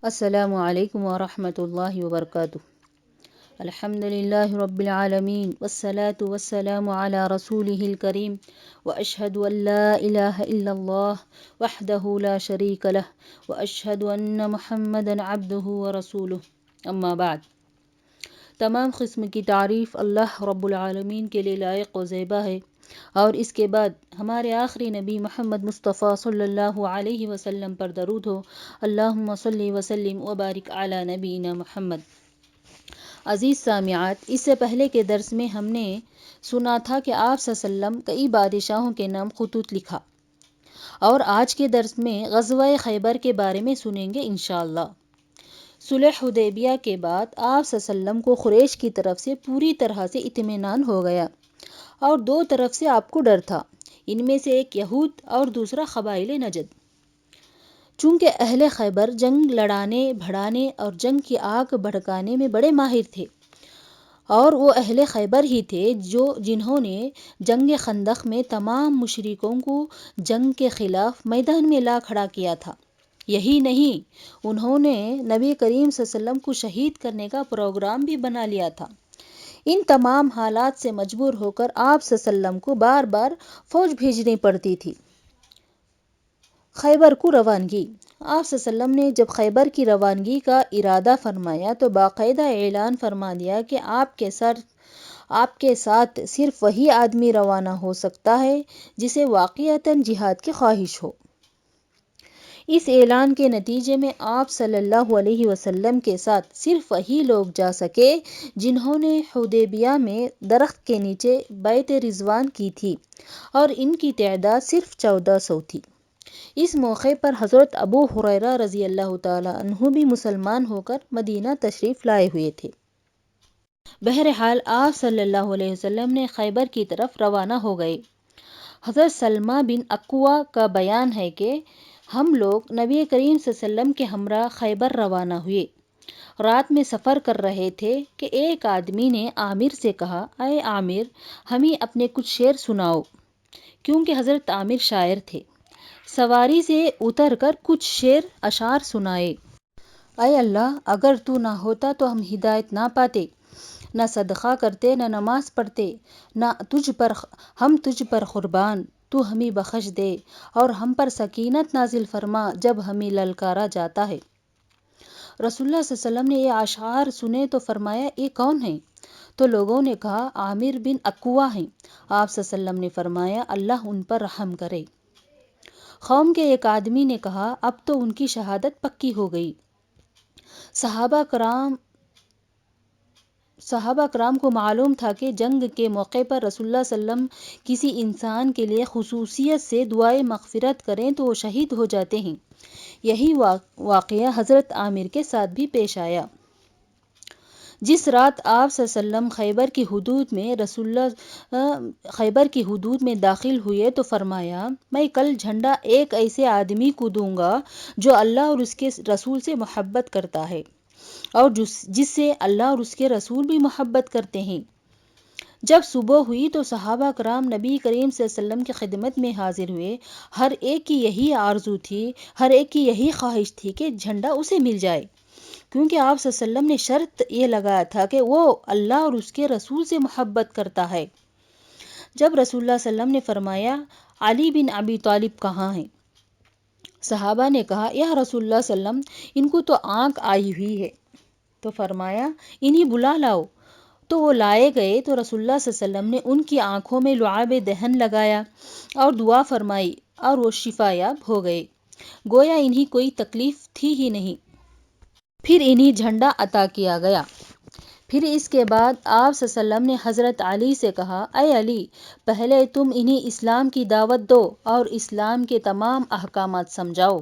السلام علیکم ورحمۃ اللہ وبرکاتہ۔ الحمد للہ رب العالمین والصلاة والسلام علی رسولہ الکریم واشہد ان لا الہ الا اللہ وحدہ لا شریک لہ واشہد ان محمدا عبدہ ورسولہ، اما بعد۔ تمام قسم کی تعریف اللہ رب العالمین کے لیے لائق و زیبا ہے، اور اس کے بعد ہمارے آخری نبی محمد مصطفیٰ صلی اللہ علیہ وسلم پر درود ہو۔ اللہم صلی وسلم وبارک علی نبینا محمد۔ عزیز سامعات، اس سے پہلے کے درس میں ہم نے سنا تھا کہ آپ صلی اللہ علیہ وسلم کئی بادشاہوں کے نام خطوط لکھا، اور آج کے درس میں غزوہ خیبر کے بارے میں سنیں گے انشاءاللہ۔ صلح حدیبیہ کے بعد آپ صلی اللہ علیہ وسلم کو قریش کی طرف سے پوری طرح سے اطمینان ہو گیا، اور دو طرف سے آپ کو ڈر تھا، ان میں سے ایک یہود اور دوسرا قبائل نجد۔ چونکہ اہل خیبر جنگ لڑانے، بڑھانے اور جنگ کی آگ بھڑکانے میں بڑے ماہر تھے، اور وہ اہل خیبر ہی تھے جنہوں نے جنگ خندق میں تمام مشرکوں کو جنگ کے خلاف میدان میں لا کھڑا کیا تھا۔ یہی نہیں، انہوں نے نبی کریم صلی اللہ علیہ وسلم کو شہید کرنے کا پروگرام بھی بنا لیا تھا۔ ان تمام حالات سے مجبور ہو کر آپ صلی اللہ علیہ وسلم کو بار بار فوج بھیجنی پڑتی تھی۔ خیبر کو روانگی۔ آپ صلی اللہ علیہ وسلم نے جب خیبر کی روانگی کا ارادہ فرمایا تو باقاعدہ اعلان فرما دیا کہ آپ کے ساتھ صرف وہی آدمی روانہ ہو سکتا ہے جسے واقعتاً جہاد کی خواہش ہو۔ اس اعلان کے نتیجے میں آپ صلی اللہ علیہ وسلم کے ساتھ صرف وہی لوگ جا سکے جنہوں نے حدیبیہ میں درخت کے نیچے بیعت رضوان کی تھی، اور ان کی تعداد صرف 1400 تھی۔ اس موقع پر حضرت ابو ہریرہ رضی اللہ تعالیٰ عنہ بھی مسلمان ہو کر مدینہ تشریف لائے ہوئے تھے۔ بہرحال آپ صلی اللہ علیہ وسلم نے خیبر کی طرف روانہ ہو گئے۔ حضرت سلمہ بن اکوع کا بیان ہے کہ ہم لوگ نبی کریم صلی اللہ علیہ وسلم کے ہمراہ خیبر روانہ ہوئے۔ رات میں سفر کر رہے تھے کہ ایک آدمی نے عامر سے کہا، اے عامر، ہمیں اپنے کچھ شعر سناؤ، کیونکہ حضرت عامر شاعر تھے۔ سواری سے اتر کر کچھ شعر اشعار سنائے۔ اے اللہ، اگر تو نہ ہوتا تو ہم ہدایت نہ پاتے، نہ صدقہ کرتے، نہ نماز پڑھتے، نہ ہم تجھ پر قربان، تو ہمیں بخش دے اور ہم پر سکینت نازل فرما جب ہمیں للکارا جاتا ہے۔ رسول اللہ صلی اللہ علیہ وسلم نے یہ اشعار سنے تو فرمایا، یہ کون ہیں؟ تو لوگوں نے کہا، عامر بن اکوع ہیں۔ آپ صلی اللہ علیہ وسلم نے فرمایا، اللہ ان پر رحم کرے۔ قوم کے ایک آدمی نے کہا، اب تو ان کی شہادت پکی ہو گئی۔ صحابہ کرام کو معلوم تھا کہ جنگ کے موقع پر رسول اللہ صلی اللہ علیہ وسلم کسی انسان کے لیے خصوصیت سے دعائے مغفرت کریں تو وہ شہید ہو جاتے ہیں۔ یہی واقعہ حضرت عامر کے ساتھ بھی پیش آیا۔ جس رات آپ صلی اللہ علیہ وسلم خیبر کی حدود میں داخل ہوئے تو فرمایا، میں کل جھنڈا ایک ایسے آدمی کو دوں گا جو اللہ اور اس کے رسول سے محبت کرتا ہے، اور جس سے اللہ اور اس کے رسول بھی محبت کرتے ہیں۔ جب صبح ہوئی تو صحابہ کرام نبی کریم صلی اللہ علیہ وسلم کی خدمت میں حاضر ہوئے۔ ہر ایک کی یہی آرزو تھی، ہر ایک کی یہی خواہش تھی کہ جھنڈا اسے مل جائے، کیونکہ آپ صلی اللہ علیہ وسلم نے شرط یہ لگایا تھا کہ وہ اللہ اور اس کے رسول سے محبت کرتا ہے۔ جب رسول اللہ صلی اللہ علیہ وسلم نے فرمایا، علی بن ابی طالب کہاں ہیں؟ صحابہ نے کہا، یا رسول اللہ صلی اللہ علیہ وسلم، ان کو تو آنکھ آئی ہوئی ہے۔ تو فرمایا، انہیں بلا لاؤ۔ تو وہ لائے گئے تو رسول اللہ صلی اللہ علیہ وسلم نے ان کی آنکھوں میں لعاب دہن لگایا اور دعا فرمائی، اور وہ شفا یاب ہو گئے، گویا انہیں کوئی تکلیف تھی ہی نہیں۔ پھر انہیں جھنڈا عطا کیا گیا۔ پھر اس کے بعد آپ صلی اللہ علیہ وسلم نے حضرت علی سے کہا، اے علی، پہلے تم انہیں اسلام کی دعوت دو اور اسلام کے تمام احکامات سمجھاؤ۔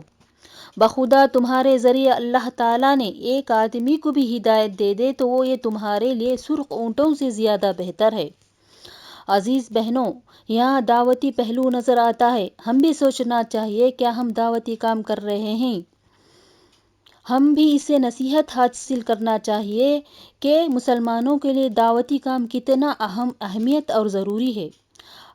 بخدا تمہارے ذریعے اللہ تعالیٰ نے ایک آدمی کو بھی ہدایت دے دے تو وہ یہ تمہارے لیے سرخ اونٹوں سے زیادہ بہتر ہے۔ عزیز بہنوں، یہاں دعوتی پہلو نظر آتا ہے۔ ہم بھی سوچنا چاہیے، کیا ہم دعوتی کام کر رہے ہیں؟ ہم بھی اس سے نصیحت حاصل کرنا چاہیے کہ مسلمانوں کے لیے دعوتی کام کتنا اہمیت اور ضروری ہے۔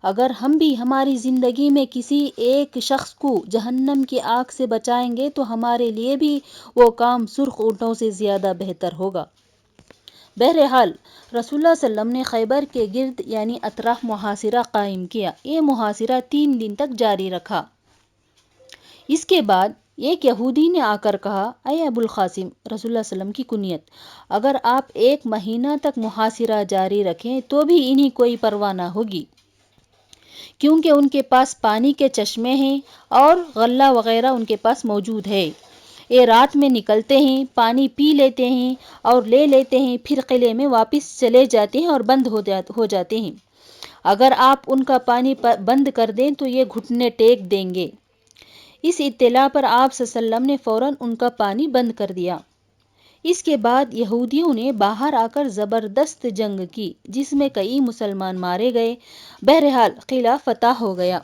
اگر ہم بھی ہماری زندگی میں کسی ایک شخص کو جہنم کی آگ سے بچائیں گے تو ہمارے لیے بھی وہ کام سرخ اونٹوں سے زیادہ بہتر ہوگا۔ بہرحال رسول اللہ صلی اللہ علیہ وسلم نے خیبر کے گرد یعنی اطراف محاصرہ قائم کیا۔ یہ محاصرہ 3 دن تک جاری رکھا۔ اس کے بعد ایک یہودی نے آ کر کہا، اے ابو القاسم، رسول اللہ صلی اللہ علیہ وسلم کی کنیت، اگر آپ 1 مہینہ تک محاصرہ جاری رکھیں تو بھی انہیں کوئی پرواہ نہ ہوگی، کیونکہ ان کے پاس پانی کے چشمے ہیں اور غلہ وغیرہ ان کے پاس موجود ہے۔ یہ رات میں نکلتے ہیں، پانی پی لیتے ہیں اور لے لیتے ہیں، پھر قلعے میں واپس چلے جاتے ہیں اور بند ہو جاتے ہیں۔ اگر آپ ان کا پانی بند کر دیں تو یہ گھٹنے ٹیک دیں گے۔ اس اطلاع پر آپ صلی اللہ علیہ وسلم نے فوراً ان کا پانی بند کر دیا۔ اس کے بعد یہودیوں نے باہر آ کر زبردست جنگ کی، جس میں کئی مسلمان مارے گئے۔ بہرحال قلعہ فتح ہو گیا۔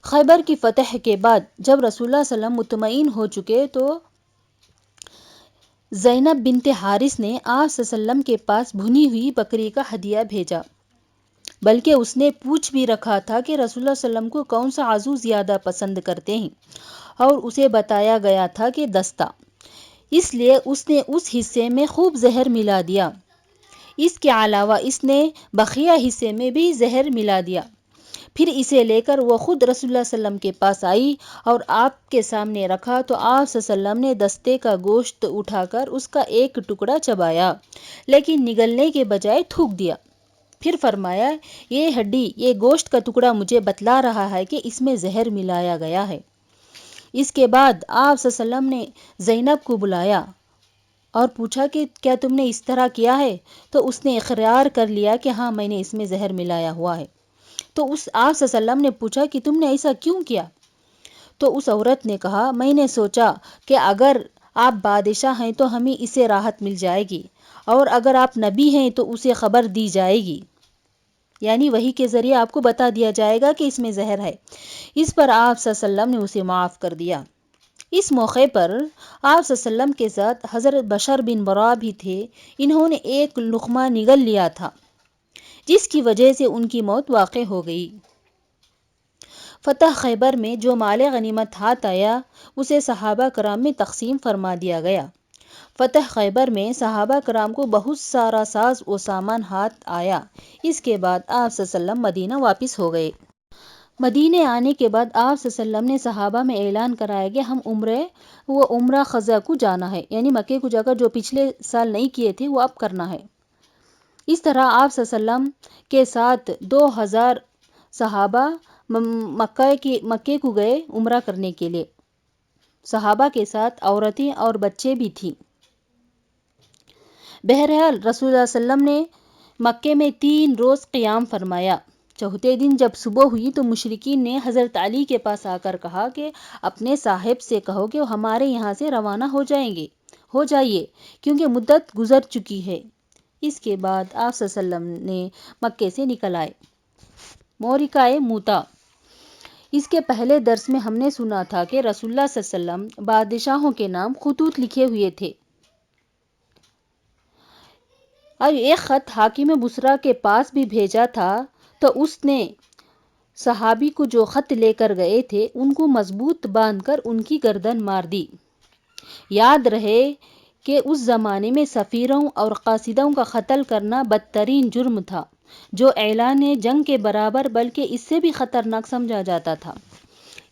خیبر کی فتح کے بعد جب رسول اللہ صلی اللہ علیہ وسلم مطمئن ہو چکے تو زینب بنت حارث نے آپ صلی اللہ علیہ وسلم کے پاس بھنی ہوئی بکری کا ہدیہ بھیجا، بلکہ اس نے پوچھ بھی رکھا تھا کہ رسول اللہ صلی اللہ علیہ وسلم کو کون سا عضو زیادہ پسند کرتے ہیں، اور اسے بتایا گیا تھا کہ دستہ، اس لیے اس نے اس حصے میں خوب زہر ملا دیا۔ اس کے علاوہ اس نے بقیہ حصے میں بھی زہر ملا دیا۔ پھر اسے لے کر وہ خود رسول اللہ صلی اللہ علیہ وسلم کے پاس آئی اور آپ کے سامنے رکھا تو آپ صلی اللہ علیہ وسلم نے دستے کا گوشت اٹھا کر اس کا ایک ٹکڑا چبایا، لیکن نگلنے کے بجائے تھوک دیا۔ پھر فرمایا، یہ ہڈی، یہ گوشت کا ٹکڑا مجھے بتلا رہا ہے کہ اس میں زہر ملایا گیا ہے۔ اس کے بعد آپ صلی اللہ علیہ وسلم نے زینب کو بلایا اور پوچھا کہ کیا تم نے اس طرح کیا ہے؟ تو اس نے اقرار کر لیا کہ ہاں، میں نے اس میں زہر ملایا ہوا ہے۔ تو آپ صلی اللہ علیہ وسلم نے پوچھا کہ تم نے ایسا کیوں کیا؟ تو اس عورت نے کہا، میں نے سوچا کہ اگر آپ بادشاہ ہیں تو ہمیں اسے راحت مل جائے گی، اور اگر آپ نبی ہیں تو اسے خبر دی جائے گی، یعنی وحی کے ذریعے آپ کو بتا دیا جائے گا کہ اس میں زہر ہے۔ اس پر آپ صلی اللہ علیہ وسلم نے اسے معاف کر دیا۔ اس موقع پر آپ صلی اللہ علیہ وسلم کے ساتھ حضرت بشر بن برا بھی تھے۔ انہوں نے ایک لقمہ نگل لیا تھا، جس کی وجہ سے ان کی موت واقع ہو گئی۔ فتح خیبر میں جو مال غنیمت ہاتھ آیا اسے صحابہ کرام میں تقسیم فرما دیا گیا۔ فتح خیبر میں صحابہ کرام کو بہت سارا ساز و سامان ہاتھ آیا۔ اس کے بعد آپ صلی اللہ علیہ وسلم مدینہ واپس ہو گئے۔ مدینے آنے کے بعد آپ صلی اللہ علیہ وسلم نے صحابہ میں اعلان کرایا کہ ہم عمرہ خضا کو جانا ہے، یعنی مکے کو جا کر جو پچھلے سال نہیں کیے تھے وہ اب کرنا ہے۔ اس طرح آپ صلی اللہ علیہ وسلم کے ساتھ 2000 صحابہ مکے کو گئے عمرہ کرنے کے لیے۔ صحابہ کے ساتھ عورتیں اور بچے بھی تھیں۔ بہرحال رسول اللہ صلی اللہ علیہ وسلم نے مکے میں 3 روز قیام فرمایا۔ چوتھے دن جب صبح ہوئی تو مشرکین نے حضرت علی کے پاس آ کر کہا کہ اپنے صاحب سے کہو کہ وہ ہمارے یہاں سے روانہ ہو جائیے، کیونکہ مدت گزر چکی ہے۔ اس کے بعد آپ صلی اللہ علیہ وسلم نے مکے سے نکل آئے۔ معرکہ موتا۔ اس کے پہلے درس میں ہم نے سنا تھا کہ رسول اللہ صلی اللہ علیہ وسلم بادشاہوں کے نام خطوط لکھے ہوئے تھے، اور ایک خط حاکم بصرہ کے پاس بھی بھیجا تھا، تو اس نے صحابی کو جو خط لے کر گئے تھے ان کو مضبوط باندھ کر ان کی گردن مار دی۔ یاد رہے کہ اس زمانے میں سفیروں اور قاصدوں کا قتل کرنا بدترین جرم تھا، جو اعلان جنگ کے برابر بلکہ اس سے بھی خطرناک سمجھا جاتا تھا۔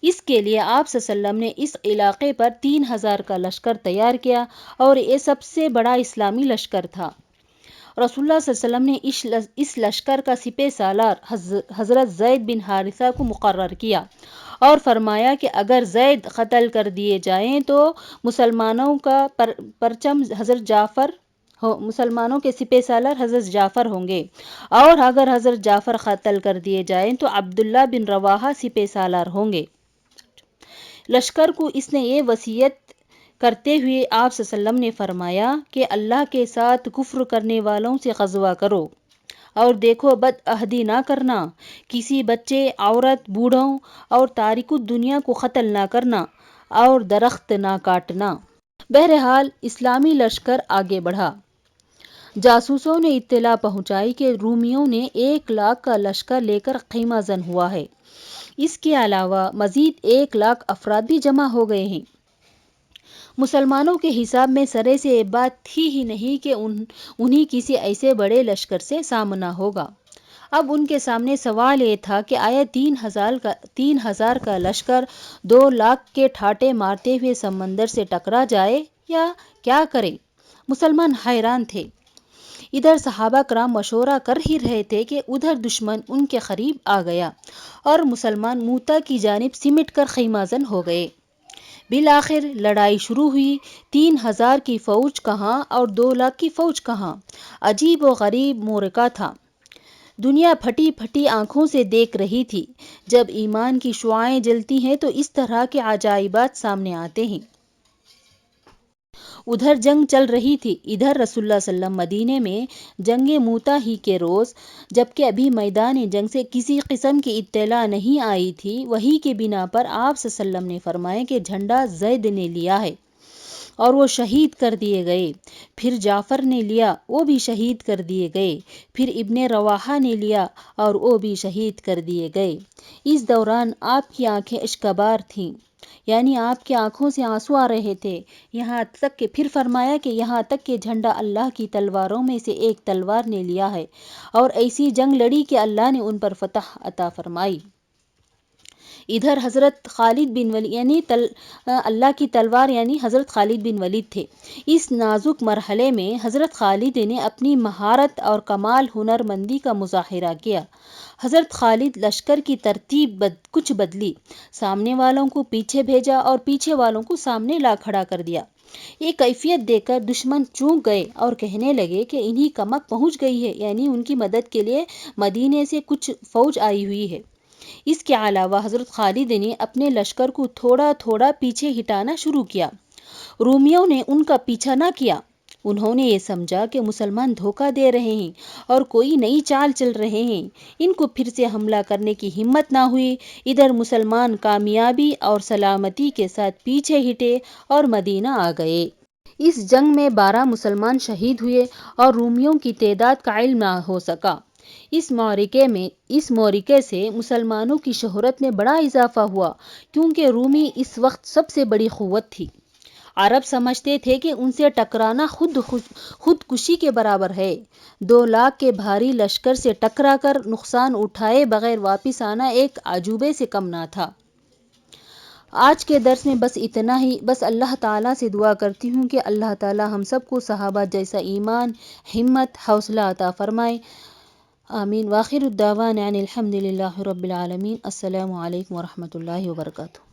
اس کے لیے آپ صلی اللہ علیہ وسلم نے اس علاقے پر 3000 کا لشکر تیار کیا، اور یہ سب سے بڑا اسلامی لشکر تھا۔ رسول اللہ صلی اللہ علیہ وسلم نے اس لشکر کا سپہ سالار حضرت زید بن حارثہ کو مقرر کیا اور فرمایا کہ اگر زید قتل کر دیے جائیں تو مسلمانوں کا پرچم مسلمانوں کے سپہ سالار حضرت جعفر ہوں گے، اور اگر حضرت جعفر قتل کر دیے جائیں تو عبداللہ بن رواحہ سپہ سالار ہوں گے۔ لشکر کو اس نے یہ وصیت کرتے ہوئے آپ صلی اللہ علیہ وسلم نے فرمایا کہ اللہ کے ساتھ کفر کرنے والوں سے غزوہ کرو، اور دیکھو بد عہدی نہ کرنا، کسی بچے، عورت، بوڑھوں اور تارک الدنیا کو قتل نہ کرنا، اور درخت نہ کاٹنا۔ بہرحال اسلامی لشکر آگے بڑھا۔ جاسوسوں نے اطلاع پہنچائی کہ رومیوں نے 1,00,000 کا لشکر لے کر خیمہ زن ہوا ہے۔ اس کے علاوہ مزید 1,00,000 افراد بھی جمع ہو گئے ہیں۔ مسلمانوں کے حساب میں سرے سے یہ بات تھی ہی نہیں کہ انہیں کسی ایسے بڑے لشکر سے سامنا ہوگا۔ اب ان کے سامنے سوال یہ تھا کہ آیا 3,000 کا لشکر 2,00,000 کے ٹھاٹے مارتے ہوئے سمندر سے ٹکرا جائے یا کیا کرے؟ مسلمان حیران تھے۔ ادھر صحابہ کرام مشورہ کر ہی رہے تھے کہ ادھر دشمن ان کے قریب آ گیا اور مسلمان موتا کی جانب سمٹ کر خیمہ زن ہو گئے۔ بالآخر لڑائی شروع ہوئی۔ 3,000 کی فوج کہاں اور 2,00,000 کی فوج کہاں؟ عجیب و غریب معرکہ تھا۔ دنیا پھٹی پھٹی آنکھوں سے دیکھ رہی تھی۔ جب ایمان کی شعاعیں جلتی ہیں تو اس طرح کے عجائبات سامنے آتے ہیں۔ ادھر جنگ چل رہی تھی، ادھر رسول اللہ صلی اللہ علیہ وسلم مدینے میں جنگ موتا ہی کے روز، جبکہ ابھی میدان جنگ سے کسی قسم کی اطلاع نہیں آئی تھی، وحی کی بنا پر آپ صلی اللہ علیہ وسلم نے فرمایا کہ جھنڈا زید نے لیا ہے اور وہ شہید کر دیے گئے، پھر جعفر نے لیا، وہ بھی شہید کر دیے گئے، پھر ابن رواحہ نے لیا اور وہ بھی شہید کر دیے گئے۔ اس دوران آپ کی آنکھیں اشکبار تھیں، یعنی آپ کی آنکھوں سے آنسو آ رہے تھے، یہاں تک کہ پھر فرمایا کہ یہاں تک کہ جھنڈا اللہ کی تلواروں میں سے ایک تلوار نے لیا ہے اور ایسی جنگ لڑی کہ اللہ نے ان پر فتح عطا فرمائی۔ ادھر حضرت خالد بن ولید یعنی اللہ کی تلوار یعنی حضرت خالد بن ولید تھے۔ اس نازک مرحلے میں حضرت خالد نے اپنی مہارت اور کمال ہنر مندی کا مظاہرہ کیا۔ حضرت خالد لشکر کی ترتیب کچھ بدلی، سامنے والوں کو پیچھے بھیجا اور پیچھے والوں کو سامنے لا کھڑا کر دیا۔ یہ کیفیت دیکھ کر دشمن چونک گئے اور کہنے لگے کہ انہیں کمک پہنچ گئی ہے، یعنی ان کی مدد کے لیے مدینے سے کچھ فوج آئی ہوئی ہے۔ اس کے علاوہ حضرت خالد نے اپنے لشکر کو تھوڑا تھوڑا پیچھے ہٹانا شروع کیا۔ رومیوں نے ان کا پیچھا نہ کیا۔ انہوں نے یہ سمجھا کہ مسلمان دھوکہ دے رہے ہیں اور کوئی نئی چال چل رہے ہیں، ان کو پھر سے حملہ کرنے کی ہمت نہ ہوئی۔ ادھر مسلمان کامیابی اور سلامتی کے ساتھ پیچھے ہٹے اور مدینہ آ گئے۔ اس جنگ میں 12 مسلمان شہید ہوئے اور رومیوں کی تعداد کا علم نہ ہو سکا۔ اس معرکے سے مسلمانوں کی شہرت میں بڑا اضافہ ہوا، کیونکہ رومی اس وقت سب سے بڑی قوت تھی۔ عرب سمجھتے تھے کہ ان سے ٹکرانا خودکشی کے برابر ہے۔ 2,00,000 کے بھاری لشکر سے ٹکرا کر نقصان اٹھائے بغیر واپس آنا ایک اعجوبے سے کم نہ تھا۔ آج کے درس میں بس اتنا ہی۔ بس اللہ تعالیٰ سے دعا کرتی ہوں کہ اللہ تعالیٰ ہم سب کو صحابہ جیسا ایمان، ہمت، حوصلہ عطا فرمائے۔ آمین۔ وآخر الدعوانا ان الحمد للہ رب العالمین۔ السلام علیکم ورحمۃ اللہ وبرکاتہ۔